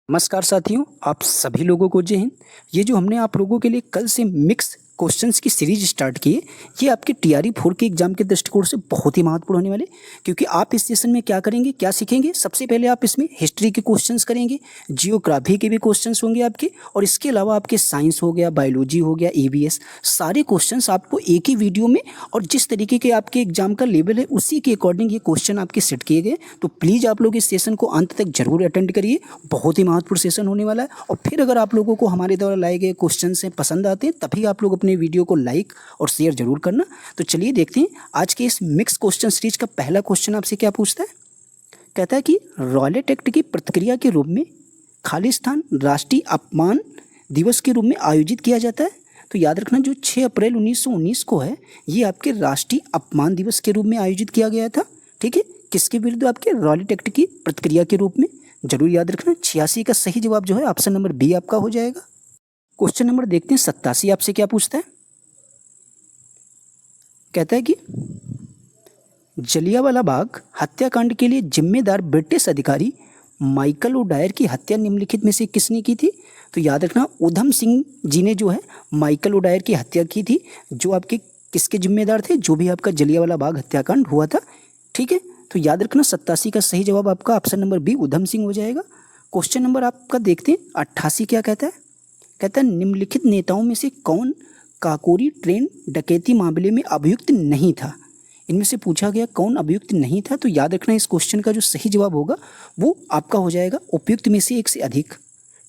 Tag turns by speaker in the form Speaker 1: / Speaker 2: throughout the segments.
Speaker 1: नमस्कार साथियों, आप सभी लोगों को जय हिंद। ये जो हमने आप लोगों के लिए कल से मिक्स क्वेश्चंस की सीरीज स्टार्ट की है, ये आपके टीआरई 4 के एग्जाम के दृष्टिकोण से बहुत ही महत्वपूर्ण होने वाले, क्योंकि आप इस सेशन में क्या करेंगे, क्या सीखेंगे। सबसे पहले आप इसमें हिस्ट्री के क्वेश्चंस करेंगे, जियोग्राफी के भी क्वेश्चंस होंगे आपके, और इसके अलावा आपके साइंस हो गया, बायोलॉजी हो गया, ईवीएस, सारे क्वेश्चंस आपको एक ही वीडियो में, और जिस तरीके के आपके एग्जाम का लेवल है उसी के अकॉर्डिंग ये क्वेश्चन आपके सेट किए गए। तो प्लीज़ आप लोग इस सेशन को अंत तक जरूर अटेंड करिए, बहुत ही महत्वपूर्ण सेशन होने वाला है। और फिर अगर आप लोगों को हमारे द्वारा लाए गए क्वेश्चन से पसंद आते हैं, तभी आप लोग अपने वीडियो को लाइक और शेयर जरूर करना। तो चलिए देखते हैं आज के इस मिक्स क्वेश्चन सीरीज का पहला क्वेश्चन आपसे क्या पूछता है। कहता है कि रॉयलेट एक्ट की प्रतिक्रिया के रूप में खालिस्तान राष्ट्रीय अपमान दिवस के रूप में आयोजित किया जाता है। तो याद रखना, जो 6 अप्रैल 1919 को है, ये आपके राष्ट्रीय अपमान दिवस के रूप में आयोजित किया गया था। ठीक है, किसके विरुद्ध? आपके रॉयलेट एक्ट की प्रतिक्रिया के रूप में। जरूर याद रखना। 86 का सही जवाब जो है ऑप्शन नंबर बी आपका हो जाएगा। क्वेश्चन नंबर देखते हैं 87 आपसे क्या पूछता है। कहता है कि जलियांवाला बाग हत्याकांड के लिए जिम्मेदार ब्रिटिश अधिकारी माइकल ओडायर की हत्या निम्नलिखित में से किसने की थी। तो याद रखना, उधम सिंह जी ने जो है माइकल ओडायर की हत्या की थी, जो आपके किसके जिम्मेदार थे, जो भी आपका जलियांवाला बाग हत्याकांड हुआ था। ठीक है, तो याद रखना 87 का सही जवाब आपका option number B Udham Singh हो जाएगा। क्वेश्चन नंबर आपका देखते हैं 88 क्या कहता है। कहता है निम्नलिखित नेताओं में से कौन काकोरी ट्रेन डकैती मामले में अभियुक्त नहीं था। इनमें से पूछा गया कौन अभियुक्त नहीं था। तो याद रखना, इस क्वेश्चन का जो सही जवाब होगा वो आपका हो जाएगा उपयुक्त में से एक से अधिक।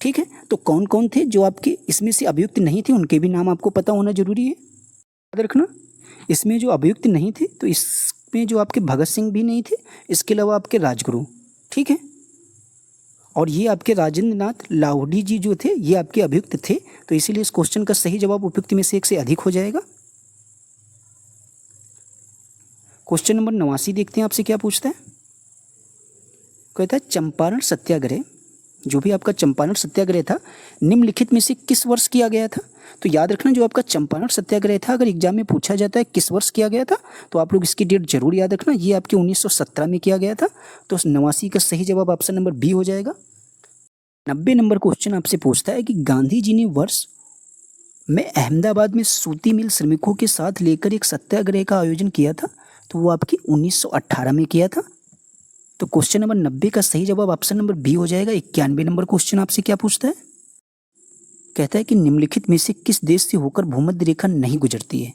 Speaker 1: ठीक है, तो कौन कौन थे जो आपके इसमें से अभियुक्त नहीं थे, उनके भी नाम आपको पता होना जरूरी है। याद रखना, इसमें जो अभियुक्त नहीं थे, तो इसमें जो आपके भगत सिंह भी नहीं थे, इसके अलावा आपके राजगुरु। ठीक है, और ये आपके राजेंद्र नाथ लाहौडी जी जो थे, ये आपके अभियुक्त थे। तो इसीलिए इस क्वेश्चन का सही जवाब उपयुक्त में से एक से अधिक हो जाएगा। क्वेश्चन नंबर 89 देखते हैं आपसे क्या पूछता है। कहता है चंपारण सत्याग्रह, जो भी आपका चंपारण सत्याग्रह था, निम्नलिखित में से किस वर्ष किया गया था। तो याद रखना, जो आपका चंपारण सत्याग्रह था, अगर एग्जाम में पूछा जाता है किस वर्ष किया गया था, तो आप लोग इसकी डेट जरूर याद रखना। ये आपके 1917 में किया गया था। तो 89 का सही जवाब ऑप्शन नंबर बी हो जाएगा। 90 नंबर क्वेश्चन आपसे पूछता है कि गांधी जी ने वर्ष में अहमदाबाद में सूती मिल श्रमिकों के साथ लेकर एक सत्याग्रह का आयोजन किया था। तो वो आपकी 1918 में किया था। तो क्वेश्चन नंबर 90 का सही जवाब ऑप्शन नंबर बी हो जाएगा। 91 नंबर क्वेश्चन आपसे क्या पूछता है। कहता है कि निम्नलिखित में से किस देश से होकर भूमध्य रेखा नहीं गुजरती है।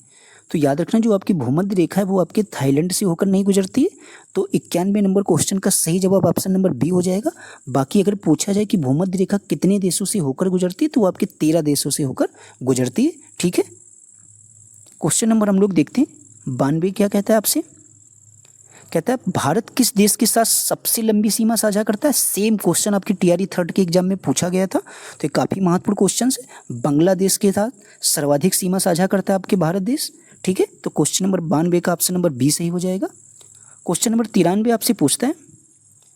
Speaker 1: तो याद रखना, जो आपकी भूमध्य रेखा है वो आपके थाईलैंड से होकर नहीं गुजरती है। तो 91 नंबर क्वेश्चन का सही जवाब ऑप्शन नंबर बी हो जाएगा। बाकी अगर पूछा जाए कि भूमध्य रेखा कितने देशों से होकर गुजरती है, तो वो आपके 13 देशों से होकर गुजरती है। ठीक है, क्वेश्चन नंबर हम लोग देखते हैं 92 क्या कहता है आपसे। कहता है भारत किस देश के साथ सबसे लंबी सीमा साझा करता है। सेम क्वेश्चन आपकी टीआरई 3 के एग्जाम में पूछा गया था, तो ये काफ़ी महत्वपूर्ण क्वेश्चन है। बांग्लादेश के साथ सर्वाधिक सीमा साझा करता है आपके भारत देश। ठीक है, तो क्वेश्चन नंबर 92 का ऑप्शन नंबर बी सही हो जाएगा। क्वेश्चन नंबर 93 आपसे पूछता है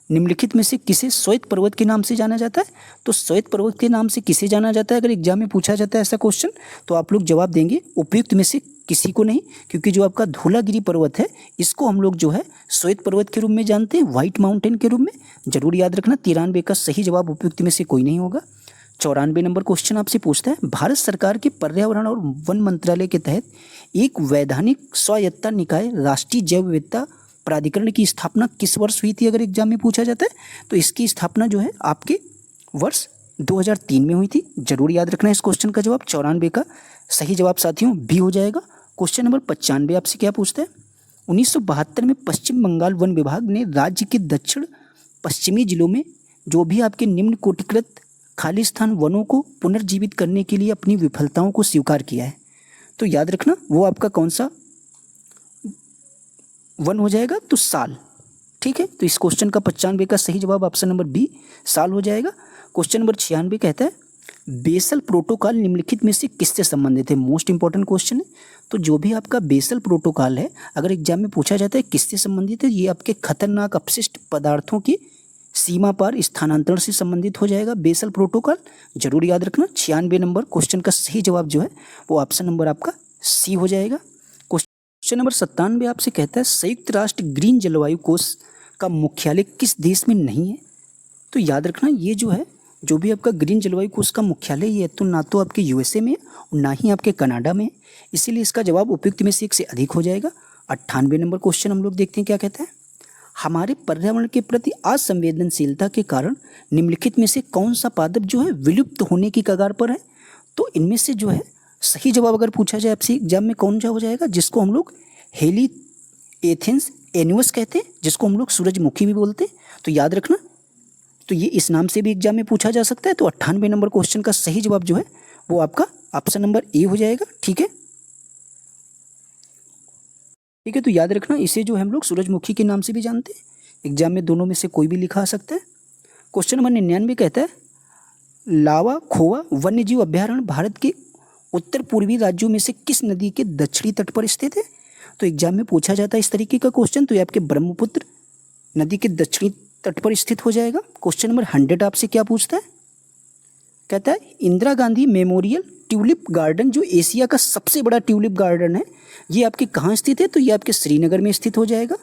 Speaker 1: निम्नलिखित में से किसे श्वेत पर्वत के नाम से जाना जाता है। तो श्वेत पर्वत के नाम से किसे जाना जाता है, अगर एग्जाम में पूछा जाता है ऐसा क्वेश्चन, तो आप लोग जवाब देंगे उपयुक्त में से किसी को नहीं, क्योंकि जो आपका धौलागिरी पर्वत है, इसको हम लोग जो है श्वेत पर्वत के रूप में जानते हैं, व्हाइट माउंटेन के रूप में। जरूर याद रखना, 93 का सही जवाब उपयुक्त में से कोई नहीं होगा। 94 नंबर क्वेश्चन आपसे पूछता है भारत सरकार के पर्यावरण और वन मंत्रालय के तहत एक वैधानिक स्वायत्ता निकाय राष्ट्रीय जैव विविधता प्राधिकरण की स्थापना किस वर्ष हुई थी, अगर एग्जाम में पूछा जाता है। तो इसकी स्थापना जो है आपके वर्ष 2003 में हुई थी। जरूर याद रखना, इस क्वेश्चन का जवाब 94 का सही जवाब साथियों बी हो जाएगा। क्वेश्चन नंबर 95 आपसे क्या पूछता है। 1972 में पश्चिम बंगाल वन विभाग ने राज्य के दक्षिण पश्चिमी जिलों में जो भी आपके निम्न कोटिकृत खालिस्तान वनों को पुनर्जीवित करने के लिए अपनी विफलताओं को स्वीकार किया है। तो याद रखना, वो आपका कौन सा वन हो जाएगा, तो साल। ठीक है, तो इस क्वेश्चन का 95 का सही जवाब ऑप्शन नंबर बी साल हो जाएगा। क्वेश्चन नंबर 96 कहता है बेसल प्रोटोकॉल निम्नलिखित में से किससे संबंधित है। मोस्ट इंपॉर्टेंट क्वेश्चन है। तो जो भी आपका बेसल प्रोटोकॉल है, अगर एग्जाम में पूछा जाता है किससे संबंधित है, ये आपके खतरनाक अपशिष्ट पदार्थों की सीमा पार स्थानांतरण से संबंधित हो जाएगा बेसल प्रोटोकॉल। जरूर याद रखना, 96 नंबर क्वेश्चन का सही जवाब जो है वो ऑप्शन नंबर आपका सी हो जाएगा। क्वेश्चन नंबर 97 आपसे कहता है संयुक्त राष्ट्र ग्रीन जलवायु कोष का मुख्यालय किस देश में नहीं है। तो याद रखना, ये जो है जो भी आपका ग्रीन जलवायु कोष का मुख्यालय ये है तो ना तो आपके यूएसए में और ना ही आपके कनाडा में, इसीलिए इसका जवाब उपयुक्त में से एक से अधिक हो जाएगा। 98 नंबर क्वेश्चन हम लोग देखते हैं क्या कहता है। हमारे पर्यावरण के प्रति असंवेदनशीलता के कारण निम्नलिखित में से कौन सा पादप जो है विलुप्त होने की कगार पर है। तो इनमें से जो है सही जवाब अगर पूछा जाए आपसे एग्जाम में कौन सा हो जाएगा, जिसको हम लोग हेली एथेंस एनुअस कहते हैं, जिसको हम लोग सूरजमुखी भी बोलते हैं। तो याद रखना, तो ये इस नाम से भी एग्जाम में पूछा जा सकता है। तो 98 नंबर क्वेश्चन का सही जवाब जो है वो आपका ऑप्शन नंबर ए हो जाएगा। ठीक है, ठीक है। तो याद रखना, इसे जो हम लोग सूरजमुखी के नाम से भी जानते हैं। एग्जाम में दोनों में से कोई भी लिखा आ सकता है। क्वेश्चन नंबर 99 कहता है लावा खोवा वन्यजीव अभ्यारण्य भारत के उत्तर पूर्वी राज्यों में से किस नदी के दक्षिणी तट पर स्थित है। तो एग्जाम में पूछा जाता है इस तरीके का क्वेश्चन, तो ये आपके ब्रह्मपुत्र नदी के दक्षिणी तट पर स्थित हो जाएगा। क्वेश्चन नंबर 100 आपसे क्या पूछता है, कहता है Indira Gandhi memorial tulip garden जो एशिया का सबसे बड़ा ट्यूलिप गार्डन है, ये आपके कहाँ स्थित है। तो ये आपके श्रीनगर में स्थित हो जाएगा।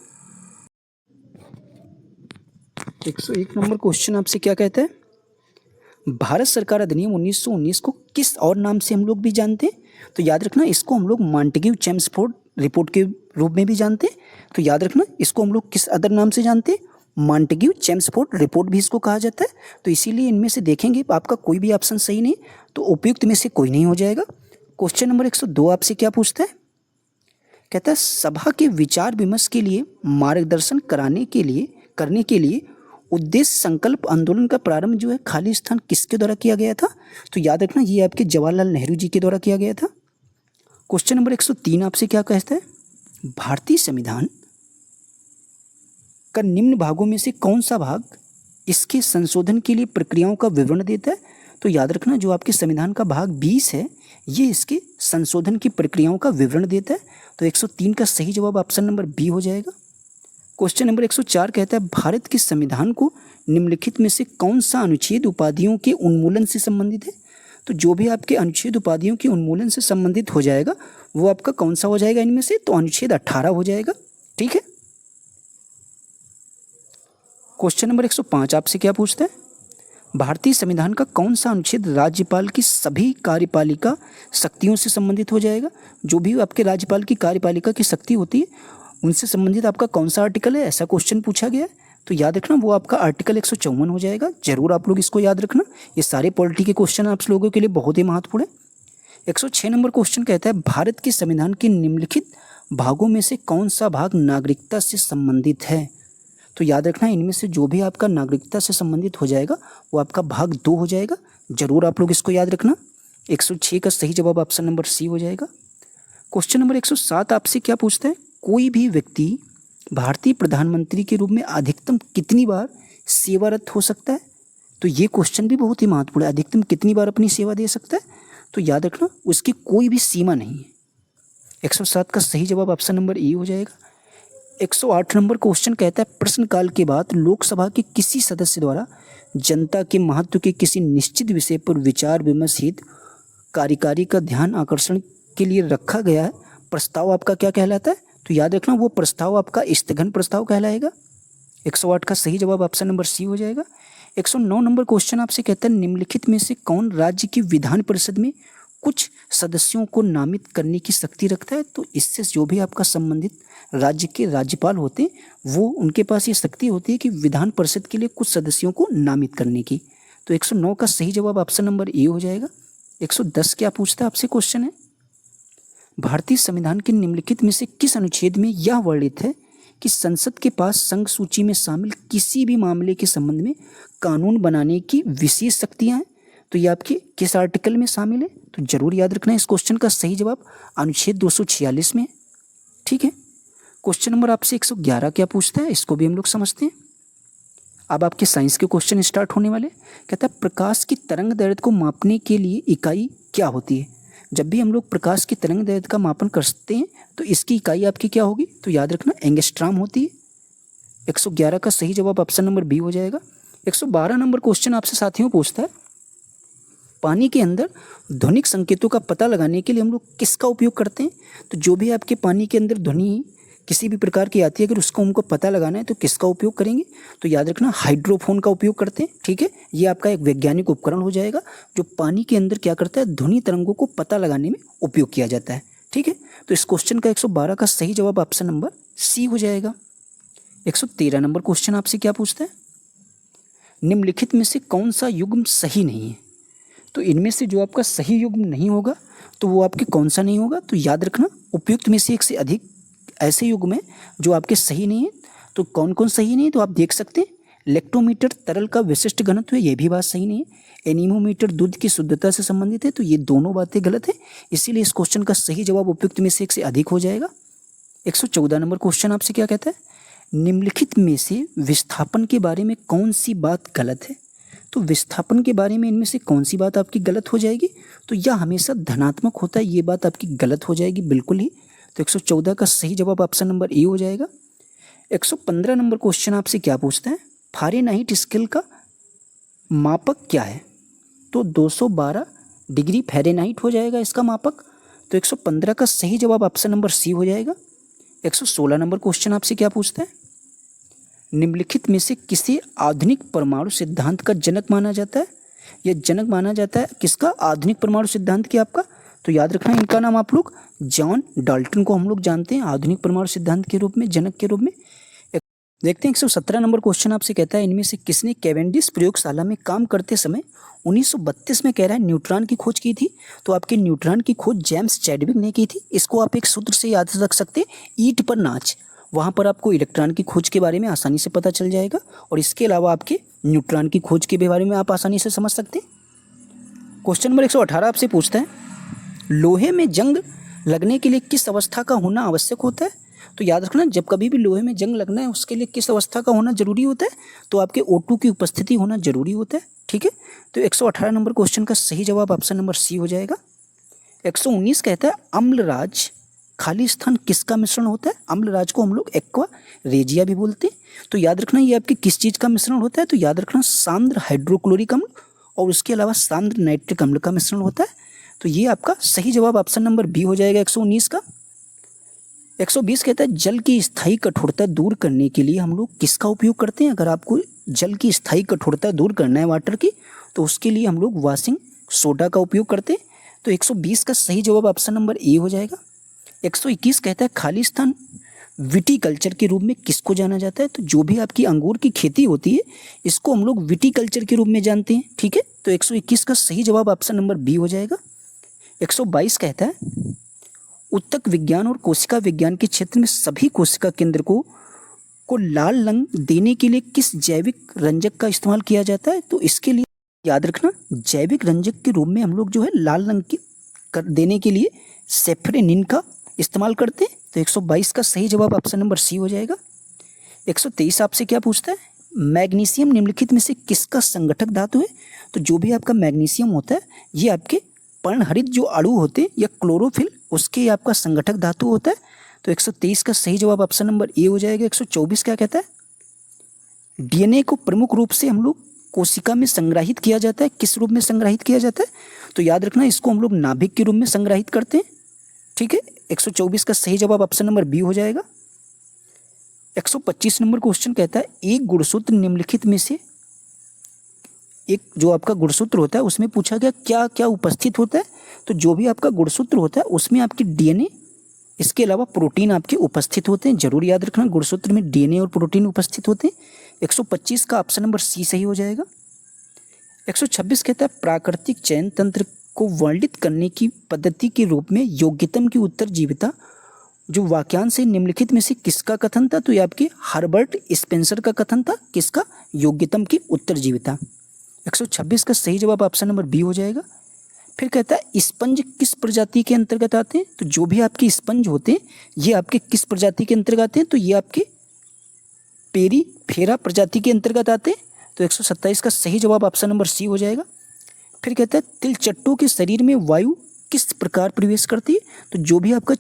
Speaker 1: 101 नंबर क्वेश्चन आपसे क्या कहता है, भारत सरकार अधिनियम 1919 को किस और नाम से हम लोग भी जानते हैं। तो याद रखना, इसको हम लोग मॉन्टेग्यू चेम्सफोर्ड रिपोर्ट के रूप में भी जानते हैं। तो याद रखना, इसको हम लोग किस अदर नाम से जानते हैं, मॉन्टेग्यू चेम्सफोर्ड रिपोर्ट भी इसको कहा जाता है। तो इसीलिए इनमें से देखेंगे आपका कोई भी ऑप्शन सही नहीं, तो उपयुक्त में से कोई नहीं हो जाएगा। क्वेश्चन नंबर 102 आपसे क्या पूछता है, कहता है सभा के विचार विमर्श के लिए मार्गदर्शन करने के लिए उद्देश्य संकल्प आंदोलन का प्रारंभ जो है खाली स्थान किसके द्वारा किया गया था। तो याद रखना, ये आपके जवाहरलाल नेहरू जी के द्वारा किया गया था। क्वेश्चन नंबर 103 आपसे क्या कहता है, भारतीय संविधान का निम्न भागों में से कौन सा भाग इसके संशोधन के लिए प्रक्रियाओं का विवरण देता है। तो याद रखना, जो आपके संविधान का भाग 20 है ये इसके संशोधन की प्रक्रियाओं का विवरण देता है। तो 103 का सही जवाब ऑप्शन नंबर बी हो जाएगा। क्वेश्चन नंबर 104 कहता है भारत के संविधान को निम्नलिखित में से कौन सा अनुच्छेद उपाधियों के उन्मूलन से संबंधित है। तो जो भी आपके अनुच्छेद उपाधियों के उन्मूलन से संबंधित हो जाएगा वो आपका कौन सा हो जाएगा इनमें से, तो अनुच्छेद 18 हो जाएगा। ठीक है। क्वेश्चन नंबर 105 आपसे क्या पूछता है, भारतीय संविधान का कौन सा अनुच्छेद राज्यपाल की सभी कार्यपालिका शक्तियों से संबंधित हो जाएगा। जो भी आपके राज्यपाल की कार्यपालिका की शक्ति होती है उनसे संबंधित आपका कौन सा आर्टिकल है, ऐसा क्वेश्चन पूछा गया है। तो याद रखना, वो आपका आर्टिकल 154 हो जाएगा। जरूर आप लोग इसको याद रखना, ये सारे पॉलिटी के क्वेश्चन आप लोगों के लिए बहुत ही महत्वपूर्ण है। 106 नंबर क्वेश्चन कहता है भारत के संविधान के निम्नलिखित भागों में से कौन सा भाग नागरिकता से संबंधित है। तो याद रखना, इनमें से जो भी आपका नागरिकता से संबंधित हो जाएगा वो आपका भाग 2 हो जाएगा। जरूर आप लोग इसको याद रखना। 106 का सही जवाब ऑप्शन नंबर सी हो जाएगा। क्वेश्चन नंबर 107 आपसे क्या पूछता है, कोई भी व्यक्ति भारतीय प्रधानमंत्री के रूप में अधिकतम कितनी बार सेवारत हो सकता है। तो ये क्वेश्चन भी बहुत ही महत्वपूर्ण है, अधिकतम कितनी बार अपनी सेवा दे सकता है। तो याद रखना, उसकी कोई भी सीमा नहीं है। 107 का सही जवाब ऑप्शन नंबर ए हो जाएगा। 108 नंबर क्वेश्चन कहता है प्रश्नकाल के बाद लोकसभा के किसी सदस्य द्वारा जनता के महत्व के किसी निश्चित विषय पर विचार विमर्श हेतु कार्यकारी का ध्यान आकर्षण के लिए रखा गया है प्रस्ताव आपका क्या कहलाता है। तो याद रखना, वो प्रस्ताव आपका स्थगन प्रस्ताव कहलाएगा। 108 का सही जवाब ऑप्शन नंबर सी हो जाएगा। 109 नंबर क्वेश्चन आपसे कहता है निम्नलिखित में से कौन राज्य की विधान परिषद में कुछ सदस्यों को नामित करने की शक्ति रखता है। तो इससे जो भी आपका संबंधित राज्य के राज्यपाल होते हैं वो उनके पास ये शक्ति होती है कि विधान परिषद के लिए कुछ सदस्यों को नामित करने की। तो 109 का सही जवाब ऑप्शन नंबर ए हो जाएगा। 110 क्या पूछता है आपसे क्वेश्चन है, भारतीय संविधान के निम्नलिखित में से किस अनुच्छेद में यह वर्णित है कि संसद के पास संघ सूची में शामिल किसी भी मामले के संबंध में कानून बनाने की विशेष शक्तियां हैं। तो ये आपके किस आर्टिकल में शामिल है। तो जरूर याद रखना, इस क्वेश्चन का सही जवाब अनुच्छेद 246 में है। ठीक है। क्वेश्चन नंबर आपसे 111 क्या पूछता है, इसको भी हम लोग समझते हैं। अब आपके साइंस के क्वेश्चन स्टार्ट होने वाले। कहता है प्रकाश की तरंग दैर्घ्य को मापने के लिए इकाई क्या होती है। जब भी हम लोग प्रकाश की तरंग दैर्घ्य का मापन करते हैं तो इसकी इकाई आपकी क्या होगी। तो याद रखना, एंगस्ट्रॉम होती है। 111 का सही जवाब ऑप्शन नंबर बी हो जाएगा। 112 नंबर क्वेश्चन आपसे साथियों पूछता है पानी के अंदर ध्वनिक संकेतों का पता लगाने के लिए हम लोग किसका उपयोग करते हैं। तो जो भी आपके पानी के अंदर ध्वनि किसी भी प्रकार की आती है, अगर उसको हमको पता लगाना है तो किसका उपयोग करेंगे, तो याद रखना हाइड्रोफोन का उपयोग करते हैं। ठीक है, ये आपका एक वैज्ञानिक उपकरण हो जाएगा जो पानी के अंदर क्या करता है, ध्वनि तरंगों को पता लगाने में उपयोग किया जाता है। ठीक है, तो इस क्वेश्चन का 112 का सही जवाब ऑप्शन नंबर सी हो जाएगा। 113 नंबर क्वेश्चन आपसे क्या पूछता है, निम्नलिखित में से कौन सा युग्म सही नहीं है। तो इनमें से जो आपका सही युग्म नहीं होगा तो वो आपके कौन सा नहीं होगा, तो याद रखना उपयुक्त में से एक से अधिक ऐसे युग्म है जो आपके सही नहीं है। तो कौन कौन सही नहीं है, तो आप देख सकते हैं लेक्टोमीटर तरल का विशिष्ट घनत्व है, ये भी बात सही नहीं है। एनीमोमीटर दूध की शुद्धता से संबंधित है, तो ये दोनों बातें गलत है। इसीलिए इस क्वेश्चन का सही जवाब उपयुक्त में से एक से अधिक हो जाएगा। 114 नंबर क्वेश्चन आपसे क्या कहता है, निम्नलिखित में से विस्थापन के बारे में कौन सी बात गलत है। तो विस्थापन के बारे में इनमें से कौन सी बात आपकी गलत हो जाएगी, तो यह हमेशा धनात्मक होता है, ये बात आपकी गलत हो जाएगी बिल्कुल ही। तो 114 का सही जवाब ऑप्शन नंबर ए हो जाएगा। 115 नंबर क्वेश्चन आपसे क्या पूछता है, फ़ारेनहाइट स्केल का मापक क्या है। तो 212 डिग्री फ़ारेनहाइट हो जाएगा इसका मापक। तो 115 का सही जवाब ऑप्शन नंबर सी हो जाएगा। 116 नंबर क्वेश्चन आपसे क्या पूछता है, निम्नलिखित में से किसे आधुनिक परमाणु सिद्धांत का जनक माना जाता है। यह जनक माना जाता है किसका, आधुनिक परमाणु सिद्धांत की आपका। तो याद रखना इनका नाम आप लोग जॉन डाल्टन को हम लोग जानते हैं आधुनिक परमाणु सिद्धांत के रूप में, जनक के रूप में। देखते हैं 117 नंबर क्वेश्चन आपसे कहता है, इनमें से किसने कैवेंडिश प्रयोगशाला में काम करते समय 1932 में कह रहा है न्यूट्रॉन की खोज की थी। तो आपके न्यूट्रॉन की खोज जेम्स चैडविक ने की थी। इसको आप एक सूत्र से याद रख सकते हैं, ईंट पर नाच। वहाँ पर आपको इलेक्ट्रॉन की खोज के बारे में आसानी से पता चल जाएगा, और इसके अलावा आपके न्यूट्रॉन की खोज के बारे में आप आसानी से समझ सकते हैं। क्वेश्चन नंबर 118 आपसे पूछता है, लोहे में जंग लगने के लिए किस अवस्था का होना आवश्यक होता है। तो याद रखना जब कभी भी लोहे में जंग लगना है उसके लिए किस अवस्था का होना जरूरी होता है, तो आपके O2 की उपस्थिति होना जरूरी होता है। ठीक है, तो 118 नंबर क्वेश्चन का सही जवाब ऑप्शन नंबर सी हो जाएगा। 119 कहता है, अम्लराज खाली स्थान किसका मिश्रण होता है। अम्लराज को हम लोग एक्वा रेजिया भी बोलते हैं। तो याद रखना ये आपके किस चीज़ का मिश्रण होता है, तो याद रखना सांद्र हाइड्रोक्लोरिक अम्ल और उसके अलावा सांद्र नाइट्रिक अम्ल का मिश्रण होता है। तो ये आपका सही जवाब ऑप्शन नंबर बी हो जाएगा 119 का। 120 कहता है, जल की स्थायी कठोरता दूर करने के लिए हम लोग किसका उपयोग करते हैं। अगर आपको जल की स्थायी कठोरता दूर करना है वाटर की, तो उसके लिए हम लोग वॉशिंग सोडा का उपयोग करते हैं। तो 120 का सही जवाब ऑप्शन नंबर ए हो जाएगा। 121 कहता है, खाली स्थान विटीकल्चर के रूप में किसको जाना जाता है। तो जो भी आपकी अंगूर की खेती होती है इसको हम लोग विटीकल्चर के रूप में जानते हैं। ठीक है, तो 121 का सही जवाब ऑप्शन नंबर बी हो जाएगा। 122 कहता है, उत्तक विज्ञान और कोशिका विज्ञान के क्षेत्र में सभी कोशिका केंद्र को लाल रंग देने के लिए किस जैविक रंजक का इस्तेमाल किया जाता है। तो इसके लिए याद रखना जैविक रंजक के रूप में हम लोग जो है लाल रंग की देने के लिए सेफ्रेनिन का इस्तेमाल करते हैं। तो 122 का सही जवाब ऑप्शन नंबर सी हो जाएगा। 123 आपसे क्या पूछता है, मैग्नीशियम निम्नलिखित में से किसका संगठक धातु है। तो जो भी आपका मैग्नीशियम होता है ये आपके पर्णहरित जो अणु होते हैं या क्लोरोफिल उसके आपका संगठक धातु होता है। तो 123 का सही जवाब ऑप्शन नंबर ए हो जाएगा। 124 क्या कहता है, डीएनए को प्रमुख रूप से हम लोग कोशिका में संग्रहित किया जाता है। किस रूप में संग्रहित किया जाता है, तो याद रखना इसको हम लोग नाभिक के रूप में संग्रहित करते हैं। ठीक है, 124 का सही जवाब ऑप्शन नंबर बी हो जाएगा। 125 नंबर क्वेश्चन कहता है, एक गुणसूत्र निम्नलिखित में से एक जो आपका गुणसूत्र होता है उसमें पूछा गया क्या क्या उपस्थित होता है। तो जो भी आपका गुणसूत्र होता है उसमें आपकी डीएनए इसके अलावा प्रोटीन आपके उपस्थित होते हैं। जरूर याद रखना गुणसूत्र में डीएनए और प्रोटीन उपस्थित होते हैं। 125 का ऑप्शन नंबर सी सही हो जाएगा। 126 कहता है, प्राकृतिक चयन तंत्र को वर्णित करने की पद्धति के रूप में योग्यतम की उत्तरजीविता जो वाक्यांश से निम्नलिखित में से किसका कथन था। तो ये आपके हर्बर्ट स्पेंसर का कथन था, किसका, योग्यतम की उत्तरजीविता। 126 का सही जवाब ऑप्शन नंबर बी हो जाएगा। फिर कहता है, स्पंज किस प्रजाति के अंतर्गत आते हैं। तो जो भी आपके स्पंज होते हैं ये आपके किस प्रजाति के अंतर्गत आते हैं, तो ये आपके पेरीफेरा प्रजाति के अंतर्गत आते हैं। तो 127 का सही जवाब ऑप्शन नंबर सी हो जाएगा। फिर कहता है, तिलचट्टों के शरीर में वायु किस प्रकार प्रवेश करती है। तो जो भी आपका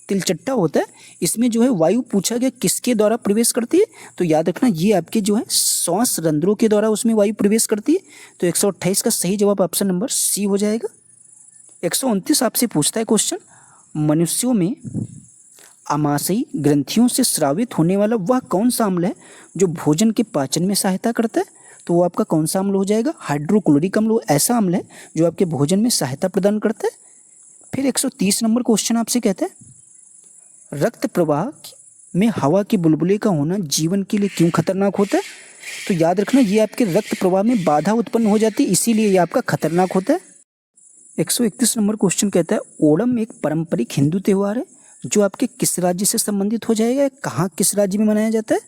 Speaker 1: तिलचट्टा होता है इसमें जो है वायु पूछा गया किसके द्वारा प्रवेश करती है। तो याद रखना ये आपके जो है श्वास रंध्रों के द्वारा उसमें वायु प्रवेश करती है। तो 128 का सही जवाब ऑप्शन नंबर सी हो जाएगा। 129 आपसे पूछता है क्वेश्चन, मनुष्यों में आमाशयी ग्रंथियों से स्रावित होने वाला वह कौन सा अम्ल है जो भोजन के पाचन में सहायता करता है? तो वो आपका कौन सा अम्ल हो जाएगा? हाइड्रोक्लोरिक अम्ल ऐसा अम्ल है जो आपके भोजन में सहायता प्रदान करता है। फिर 130 नंबर क्वेश्चन आपसे कहता है रक्त प्रवाह में हवा के बुलबुले का होना जीवन के लिए क्यों खतरनाक होता है? तो याद रखना ये आपके रक्त प्रवाह में बाधा उत्पन्न हो जाती है, इसीलिए ये आपका खतरनाक होता है। 131 नंबर क्वेश्चन कहता है ओणम एक पारंपरिक हिंदू त्यौहार है जो आपके किस राज्य से संबंधित हो जाएगा, कहाँ किस राज्य में मनाया जाता है?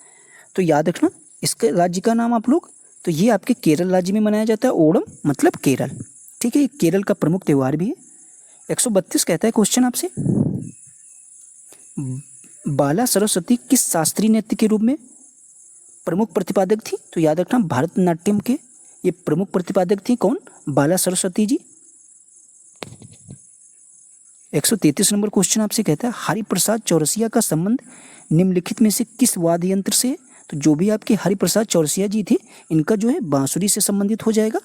Speaker 1: तो याद रखना इसके राज्य का नाम आप लोग, तो ये आपके केरल राज्य में मनाया जाता है। ओणम मतलब केरल, ठीक है, ये केरल का प्रमुख त्यौहार भी है। 132 कहता है क्वेश्चन आपसे बाला सरस्वती किस शास्त्रीय नृत्य के रूप में प्रमुख प्रतिपादक थी? तो याद रखना भरतनाट्यम के ये प्रमुख प्रतिपादक थी। कौन? बाला सरस्वती जी। 133 नंबर क्वेश्चन आपसे कहता है हरिप्रसाद चौरसिया का संबंध निम्नलिखित में से किस वाद्य यंत्र से? तो जो भी आपके हरिप्रसाद चौरसिया जी थे इनका जो है बांसुरी से संबंधित हो जाएगा।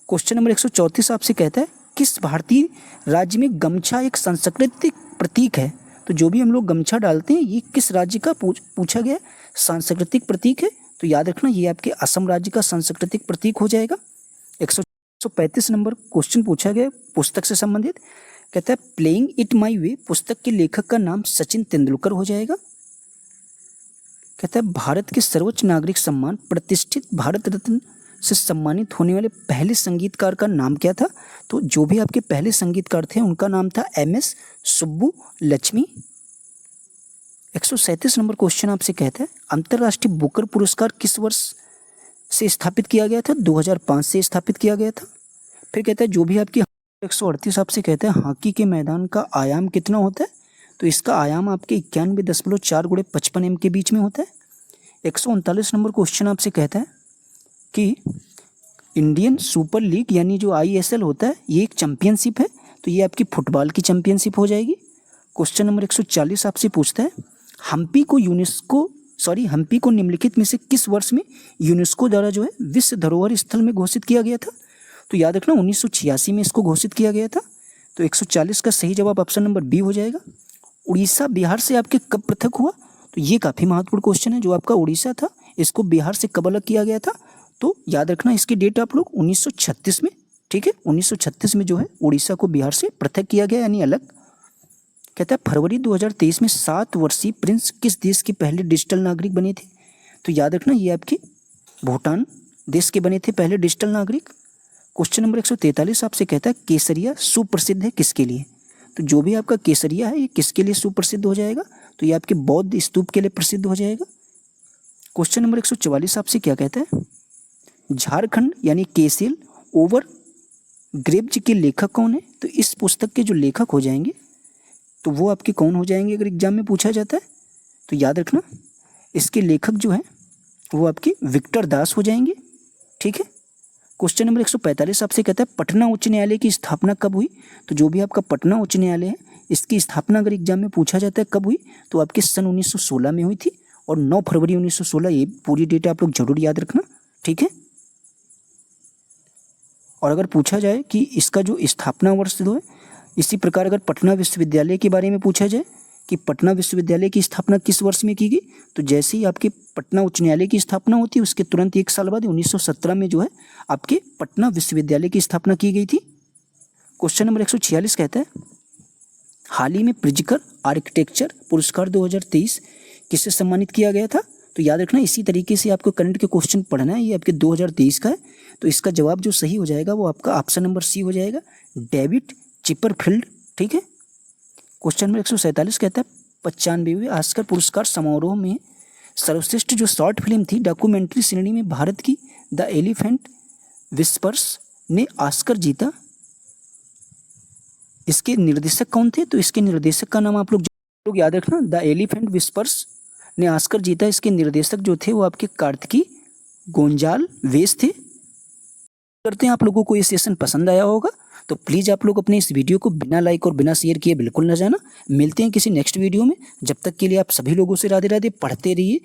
Speaker 1: क्वेश्चन नंबर 134 आपसे कहता है किस भारतीय राज्य में गमछा एक सांस्कृतिक प्रतीक है? तो जो भी हम लोग गमछा डालते हैं ये किस राज्य का पूछा गया? सांस्कृतिक प्रतीक है, तो याद रखना ये आपके असम राज्य का सांस्कृतिक प्रतीक हो जाएगा। 135 नंबर क्वेश्चन पूछा गया पुस्तक से संबंधित, कहता है प्लेइंग इट माई वे पुस्तक के लेखक का नाम सचिन तेंदुलकर हो जाएगा। कहता है भारत के सर्वोच्च नागरिक सम्मान प्रतिष्ठित भारत रत्न से सम्मानित होने वाले पहले संगीतकार का नाम क्या था? तो जो भी आपके पहले संगीतकार थे उनका नाम था MS Subbu Lakshmi. 137 number question आपसे कहता है अंतर्राष्ट्रीय बुकर पुरस्कार किस वर्ष से स्थापित किया गया था? 2005 से स्थापित किया गया था। फिर कहता है जो भी आपकी 138 आपसे कहता है हॉकी के मैदान का आयाम कितना होता है? तो इसका आयाम आपके 91.4 × 55 m के बीच में होता है। 139 नंबर क्वेश्चन आपसे कहता है कि इंडियन सुपर लीग यानी जो ISL होता है ये एक चैंपियनशिप है, तो ये आपकी फुटबॉल की चैंपियनशिप हो जाएगी। क्वेश्चन नंबर 140 आपसे पूछता है हम्पी को निम्नलिखित में से किस वर्ष में यूनेस्को द्वारा जो है विश्व धरोहर स्थल में घोषित किया गया था? तो याद रखना 1986 में इसको घोषित किया गया था। तो 140 का सही जवाब ऑप्शन नंबर B हो जाएगा। उड़ीसा बिहार से आपके कब पृथक हुआ? तो ये काफ़ी महत्वपूर्ण क्वेश्चन है। जो आपका उड़ीसा था इसको बिहार से कब अलग किया गया था? तो याद रखना इसकी डेट आप लोग 1936 में, ठीक है, 1936 में जो है उड़ीसा को बिहार से पृथक किया गया यानी अलग। कहता है फरवरी 2023 में 7 वर्षीय प्रिंस किस देश के पहले डिजिटल नागरिक बने थे? तो याद रखना ये आपके भूटान देश के बने थे पहले डिजिटल नागरिक। क्वेश्चन नंबर 143 आपसे कहता है केसरिया सुप्रसिद्ध है किसके लिए? तो जो भी आपका केसरिया है ये किसके लिए सुप्रसिद्ध हो जाएगा? तो ये आपके बौद्ध स्तूप के लिए प्रसिद्ध हो जाएगा। क्वेश्चन नंबर 144 आपसे क्या कहता है झारखंड यानी केसेल ओवर ग्रेब्ज के लेखक कौन है? तो इस पुस्तक के जो लेखक हो जाएंगे तो वो आपके कौन हो जाएंगे अगर एग्जाम में पूछा जाता है? तो याद रखना इसके लेखक जो है वो आपके विक्टर दास हो जाएंगे, ठीक है। क्वेश्चन नंबर 145 आपसे कहता है पटना उच्च न्यायालय की स्थापना कब हुई? तो जो भी आपका पटना उच्च न्यायालय है इसकी स्थापना अगर एग्जाम में पूछा जाता है कब हुई तो आपके सन 1916 में हुई थी और 9 फरवरी 1916, ये पूरी डेट आप लोग जरूर याद रखना, ठीक है। और अगर पूछा जाए कि इसका जो स्थापना वर्ष जो है, इसी प्रकार अगर पटना विश्वविद्यालय के बारे में पूछा जाए कि पटना विश्वविद्यालय की स्थापना किस वर्ष में की गई, तो जैसे ही आपके पटना उच्च न्यायालय की स्थापना होती है उसके तुरंत 1 साल बाद 1917 में जो है आपके पटना विश्वविद्यालय की स्थापना की गई थी। क्वेश्चन नंबर 146 कहता है हाल ही में प्रिजकर आर्किटेक्चर पुरस्कार 2023 किससे सम्मानित किया गया था? तो याद रखना इसी तरीके से आपको करंट के क्वेश्चन पढ़ना है, ये आपके 2023 का है। तो इसका जवाब जो सही हो जाएगा वो आपका ऑप्शन नंबर C हो जाएगा, डेविड चिपरफील्ड, ठीक है। क्वेश्चन नंबर 147 कहता है 95वें ऑस्कर पुरस्कार समारोह में सर्वश्रेष्ठ जो शॉर्ट फिल्म थी डॉक्यूमेंट्री श्रेणी में भारत की द एलिफेंट विस्पर्स ने ऑस्कर जीता, इसके निर्देशक कौन थे? तो इसके निर्देशक का नाम आप लोग याद रखना, द एलिफेंट विस्पर्स ने ऑस्कर जीता, इसके निर्देशक जो थे वो आपके कार्तिकी गोंजाल्वेस थे। करते हैं आप लोगों को ये सेशन पसंद आया होगा तो प्लीज़ आप लोग अपने इस वीडियो को बिना लाइक और बिना शेयर किए बिल्कुल न जाना। मिलते हैं किसी नेक्स्ट वीडियो में, जब तक के लिए आप सभी लोगों से राधे राधे, पढ़ते रहिए,